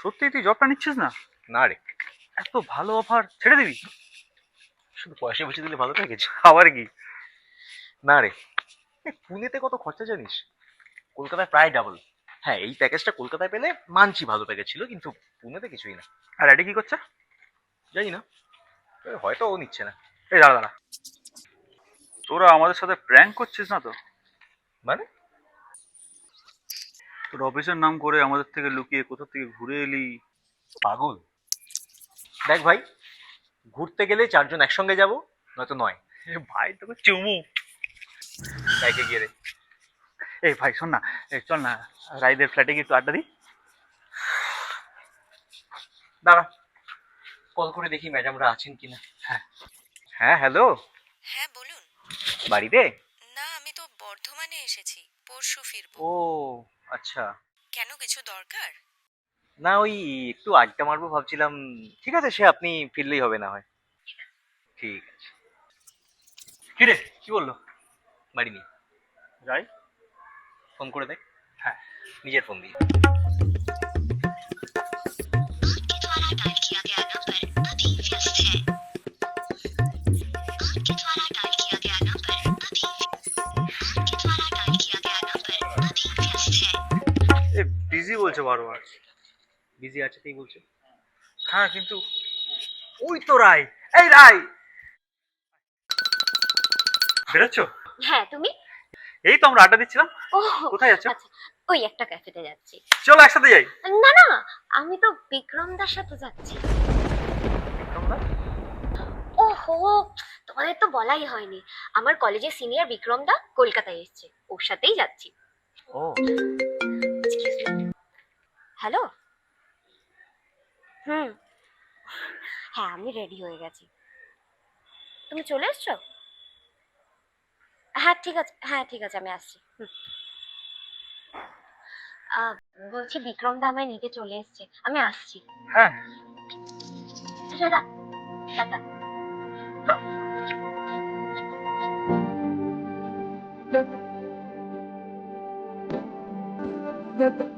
সত্যি তুই জবটা নিচ্ছিস না? না রে, এত ভালো অফার ছেড়ে দিবি? শুধু পয়সা বেশি দিলে ভালো প্যাকেজ? আবার কি? না রে, এই পুনেতে কত খরচা জানিস? কলকাতায় প্রায় ডাবল। হ্যাঁ, এই প্যাকেজটা কলকাতায় পেলে মানছি ভালো প্যাকেজ ছিল, কিন্তু পুনেতে কিছুই না। আর এডি কি করছে? জানি না, হয়তো ও নিচ্ছে না। এই দাঁড়া দাঁড়া, তোরা আমাদের সাথে প্র্যাঙ্ক করছিস না তো? মানে? তোর অফিসের নাম করে আমাদের থেকে লুকিয়ে কোথা থেকে ঘুরে এলি? পাগল। দেখ ভাই, ঘুরতে গেলে চারজন একসঙ্গে যাব, নয়তো নয়। এ ভাই তোকে চুমু। বাইকে গিয়ে রে। এই ভাই শোন না, এই চল না রাইদের ফ্ল্যাটে গিয়ে একটু আড্ডা দিই। দাঁড়া, কল করে দেখি ম্যাডামরা আছেন কিনা। হ্যাঁ। হ্যাঁ, হ্যালো। হ্যাঁ বলুন। বাড়িতে? না, আমি তো বর্ধমানে এসেছি, পরশু ফিরবো। ও আচ্ছা। কেন, কিছু দরকার? না, ওই একটু আড্ডা মারবো ভাবছিলাম। ঠিক আছে, সে আপনি ফিরলেই হবে না হয়। ঠিক আছে। কি রে, কি বললো? বাড়ি নেই। যাই। ফোন করে দেখ। হ্যাঁ। নিজের ফোন দিয়ে। এ বিজি বলছে বারবার। বিজি আছে তাই বলছে। হ্যাঁ কিন্তু ওই তো রাই। এই রাই, বেরোচ্ছ? হ্যাঁ, তুমি? এই তো আমরা আড্ডা দিচ্ছিলাম। ও কোথায় যাচ্ছ? আচ্ছা, ওই একটা ক্যাফেতে যাচ্ছি। চলো একসাথে যাই। না না, আমি তো বিক্রমদার সাথে যাচ্ছি। তোমরা? ওহো, তোমাদের তো বলাই হয়নি, আমার কলেজের সিনিয়র বিক্রমদা কলকাতায় এসেছে, ওর সাথেই যাচ্ছি। ও হ্যালো। হুম, হ্যাঁ আমি রেডি হয়ে গেছি। তুমি চলে এসছো? হ্যাঁ ঠিক আছে, হ্যাঁ ঠিক আছে, আমি আসছি। আহ, বলছি বিক্রম দা আমায় নিতে চলে এসেছে, আমি আসছি। হ্যাঁ। টাটা। টাটা। Thank you.